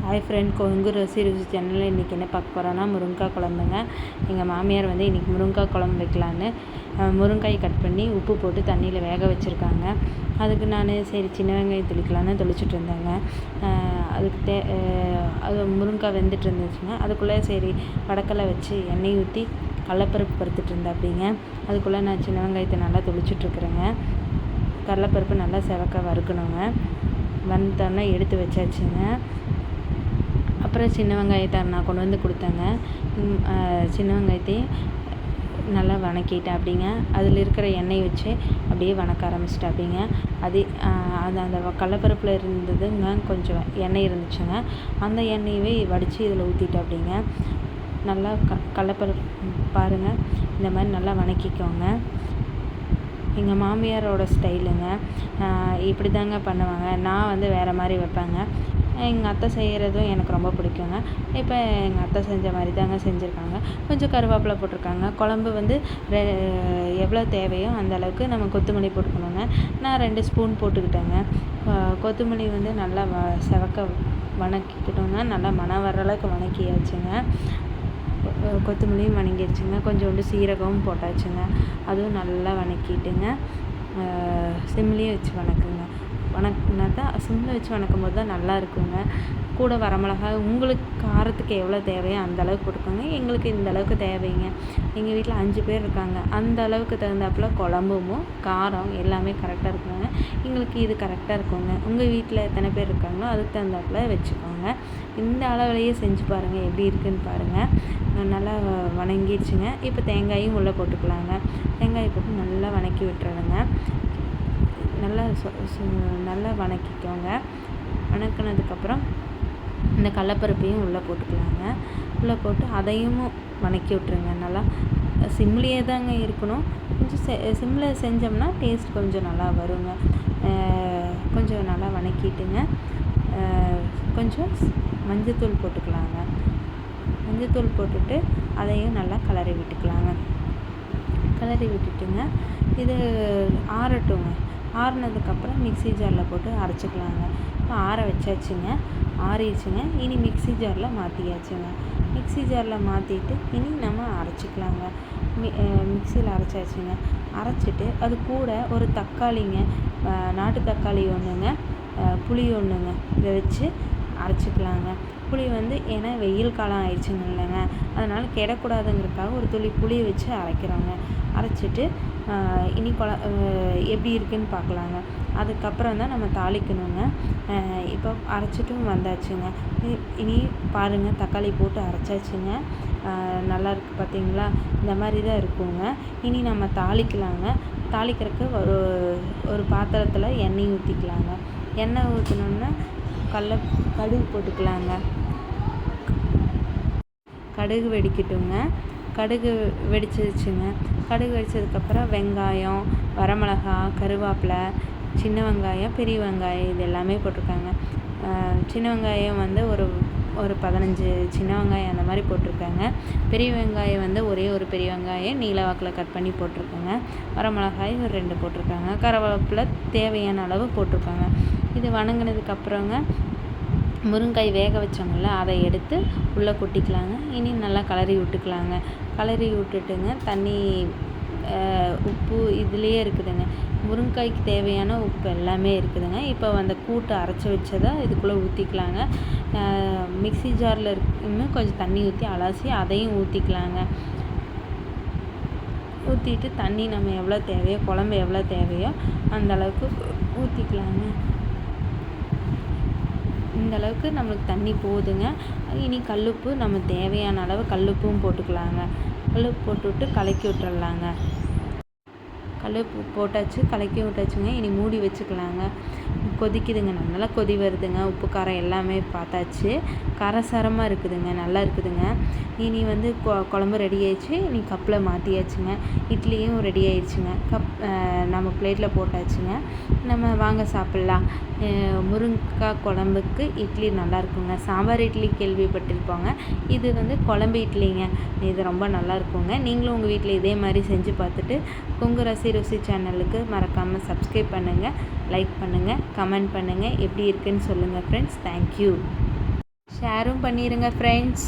Hi friend, Kongu ருசி சேனலில் இன்றைக்கி என்ன பார்க்க போகிறோன்னா முருங்கைக்காய் குழம்புங்க. எங்கள் மாமியார் வந்து இன்றைக்கி முருங்கைக்காய் குழம்பு வைக்கலான்னு முருங்காய் கட் பண்ணி உப்பு போட்டு தண்ணியில் வேக வச்சுருக்காங்க. அதுக்கு நான் சரி சின்ன வெங்காயம் தெளிக்கலான்னு தெளிச்சுட்டு இருந்தேங்க. அதுக்கு அது முருங்கைக்காய் வெந்துட்டு இருந்துச்சுங்க. அதுக்குள்ளே சரி வடக்கலை வச்சு எண்ணெய் ஊற்றி கடலப்பருப்பு பருத்துட்டு இருந்தேன். அப்படிங்க அதுக்குள்ளே நான் சின்ன வெங்காயத்தை நல்லா தெளிச்சிட்ருக்குறேங்க. கடலப்பருப்பு நல்லா செவக்க வறுக்கணுங்க. வந்தோடனே எடுத்து வச்சாச்சுங்க. அப்புறம் சின்ன வெங்காயத்தை நான் கொண்டு வந்து கொடுத்தேங்க. சின்ன வெங்காயத்தையும் நல்லா வணக்கிட்டேன். அப்படிங்க அதில் இருக்கிற எண்ணெய் வச்சு அப்படியே வணக்க ஆரம்பிச்சிட்டேன். அப்படிங்க அது அந்த கடலப்பருப்பில் இருந்ததுங்க, கொஞ்சம் எண்ணெய் இருந்துச்சுங்க. அந்த எண்ணெயவே வடித்து இதில் ஊற்றிட்டேன். அப்படிங்க நல்லா கடலப்பருப்பு பாருங்கள், இந்த மாதிரி நல்லா வணக்கிக்கோங்க. எங்கள் மாமியாரோட ஸ்டைலுங்க, இப்படி தாங்க பண்ணுவாங்க. நான் வந்து வேறு மாதிரி வைப்பேங்க. எங்கள் அத்தை செய்கிறதும் எனக்கு ரொம்ப பிடிக்குங்க. இப்போ எங்கள் அத்தை செஞ்ச மாதிரி தாங்க செஞ்சுருக்காங்க. கொஞ்சம் கருவேப்பிலை போட்டிருக்காங்க. குழம்பு வந்து எவ்வளோ தேவையோ அந்த அளவுக்கு நம்ம கொத்தமல்லி போட்டுக்கணுங்க. நான் 2 ஸ்பூன் போட்டுக்கிட்டேங்க. கொத்தமல்லி வந்து நல்லா செவக்க வணக்கிக்கிட்டோங்க. நல்லா மணம் வர்ற அளவுக்கு வணக்கியாச்சுங்க. கொத்தமல்லியும் வணங்கிடுச்சுங்க. கொஞ்சோண்டு சீரகமும் போட்டாச்சுங்க. அதுவும் நல்லா வணக்கிட்டுங்க. சிம்லேயே வச்சு வணக்குங்க. வணக்குனா தான் சிம்மில் வச்சு வணக்கும் போது தான் நல்லா இருக்குங்க. கூட வரமிளகாய் உங்களுக்கு காரத்துக்கு எவ்வளோ தேவையோ அந்த அளவுக்கு போட்டுக்கோங்க. எங்களுக்கு இந்த அளவுக்கு தேவைங்க. எங்கள் வீட்டில் 5 பேர் இருக்காங்க. அந்த அளவுக்கு தகுந்தாப்புல குழம்பும் காரம் எல்லாமே கரெக்டாக இருக்குங்க. எங்களுக்கு இது கரெக்டாக இருக்குங்க. உங்கள் வீட்டில் எத்தனை பேர் இருக்காங்களோ அதுக்கு தகுந்தாப்புல வச்சுக்கோங்க. இந்த அளவுலையே செஞ்சு பாருங்கள், எப்படி இருக்குதுன்னு பாருங்கள். நல்லா வணங்கிடுச்சுங்க. இப்போ தேங்காயும் உள்ளே போட்டுக்கலாங்க. தேங்காயை போட்டு நல்லா வணக்கி விட்டுறணுங்க. நல்லா வணக்கிக்கோங்க. வணக்கினதுக்கப்புறம் இந்த கடலப்பருப்பையும் உள்ளே போட்டுக்கலாங்க. உள்ளே போட்டு அதையும் வணக்கி விட்டுருங்க. நல்லா சிம்லேயே தாங்க இருக்கணும். கொஞ்சம் சிம்மில் செஞ்சோம்னா டேஸ்ட் கொஞ்சம் நல்லா வருங்க. கொஞ்சம் நல்லா வணக்கிட்டுங்க. கொஞ்சம் மஞ்சத்தூள் போட்டுக்கலாங்க. மஞ்சத்தூள் போட்டுட்டு அதையும் நல்லா கிளறி விட்டுக்கலாங்க. கிளறி விட்டுட்டுங்க இது ஆறட்டுங்க. ஆறுனதுக்கப்புறம் மிக்ஸி ஜாரில் போட்டு அரைச்சிக்கலாங்க. இப்போ ஆற வச்சாச்சுங்க. ஆறிடுச்சுங்க. இனி மிக்ஸி ஜாரில் மாற்றியாச்சுங்க. மிக்ஸி ஜாரில் மாற்றிட்டு இனி நம்ம அரைச்சிக்கலாங்க. மிக்ஸியில் அரைச்சாச்சுங்க. அரைச்சிட்டு அது கூட ஒரு தக்காளிங்க, நாட்டு தக்காளி ஒன்றுங்க, புளி ஒன்றுங்க, இதை வச்சு அரைச்சிக்கலாங்க. புளி வந்து ஏன்னா வெயில் காலம் ஆயிடுச்சுங்க இல்லைங்க, அதனால் கெடக்கூடாதுங்கிறதுக்காக ஒரு துளி புளியை வச்சு அரைக்கிறோங்க. அரைச்சிட்டு இனி எப்படி இருக்குதுன்னு பார்க்கலாங்க. அதுக்கப்புறம் தான் நம்ம தாளிக்கணுங்க. இப்போ அரைச்சிட்டும் வந்தாச்சுங்க. இனி பாருங்கள், தக்காளி போட்டு அரைச்சாச்சுங்க. நல்லா இருக்குது பார்த்தீங்களா? இந்த மாதிரி தான் இருக்குங்க. இனி நம்ம தாளிக்கலாங்க. தாளிக்கிறதுக்கு ஒரு பாத்திரத்தில் எண்ணெய் ஊற்றிக்கலாங்க. எண்ணெய் ஊற்றினோன்னா கடுகு போட்டுக்கலாங்க. கடுகு வெடிக்கட்டுங்க. கடுகு வெடிச்சிருச்சுங்க. கடுகு வெடிச்சதுக்கப்புறம் வெங்காயம், வரமிளகாய், கருவேப்பிலை, சின்ன வெங்காயம், பெரிய வெங்காயம் இது எல்லாமே போட்டிருக்காங்க. சின்ன வெங்காயம் வந்து ஒரு 15 சின்ன வெங்காயம் அந்த மாதிரி போட்டிருக்காங்க. பெரிய வெங்காயம் வந்து ஒரே ஒரு பெரிய வெங்காயம் நீல வாக்கில் கட் பண்ணி போட்டிருக்காங்க. வரமிளகாய் ஒரு 2 போட்டிருக்காங்க. கருவேப்பிலை தேவையான அளவு போட்டிருக்காங்க. இது வணங்கினதுக்கப்புறங்க முருங்காய் வேக வச்சோம்ல, அதை எடுத்து உள்ளே கொட்டிக்கலாங்க. இனி நல்லா கிளறி விட்டுக்கலாங்க. கிளறி விட்டுட்டுங்க தண்ணி, உப்பு இதுலேயே இருக்குதுங்க. முருங்காய்க்கு தேவையான உப்பு எல்லாமே இருக்குதுங்க. இப்போ அந்த கூட்டு அரைச்சி வச்சதை இதுக்குள்ளே ஊற்றிக்கலாங்க. மிக்ஸி ஜாரில் இன்னும் கொஞ்சம் தண்ணி ஊற்றி அலசி அதையும் ஊற்றிக்கலாங்க. ஊற்றிட்டு தண்ணி நம்ம எவ்வளோ தேவையோ, குழம்பு எவ்வளோ தேவையோ அந்த அளவுக்கு ஊற்றிக்கலாங்க. இந்த அளவுக்கு நம்மளுக்கு தண்ணி போதுங்க. இனி கல்லுப்பு நம்ம தேவையான அளவு கல்லுப்பும் போட்டுக்கலாங்க. கல்லுப்பு போட்டுவிட்டு கலக்கி விட்டுறலாங்க. கல்லுப்பு போட்டாச்சு, கலக்கி விட்டாச்சுங்க. இனி மூடி வச்சுக்கலாங்க. கொதிக்குதுங்க, நல்லா கொதி வருதுங்க. உப்பு காரம் எல்லாமே பார்த்தாச்சு. காரசாரமாக இருக்குதுங்க, நல்லா இருக்குதுங்க. இனி வந்து குழம்பு ரெடி ஆயிடுச்சு. இனி கப்பில் மாற்றியாச்சுங்க. இட்லியும் ரெடி ஆயிடுச்சுங்க. நம்ம பிளேட்டில் போட்டாச்சுங்க. நம்ம வாங்க சாப்பிட்லாம். முருங்கைக்காய் குழம்புக்கு இட்லி நல்லாயிருக்குங்க. சாம்பார் இட்லி கேள்விப்பட்டிருப்பாங்க. இது வந்து குழம்பு இட்லிங்க. இது ரொம்ப நல்லா இருக்குங்க. நீங்களும் உங்கள் வீட்டில் இதே மாதிரி செஞ்சு பார்த்துட்டு கொங்கு ருசி சேனலுக்கு மறக்காமல் சப்ஸ்கிரைப் பண்ணுங்கள், லைக் பண்ணுங்கள், கமெண்ட் பண்ணுங்கள். எப்படி இருக்குன்னு சொல்லுங்கள் ஃப்ரெண்ட்ஸ். தேங்க்யூ. ஷேரும் பண்ணிடுங்க ஃப்ரெண்ட்ஸ்.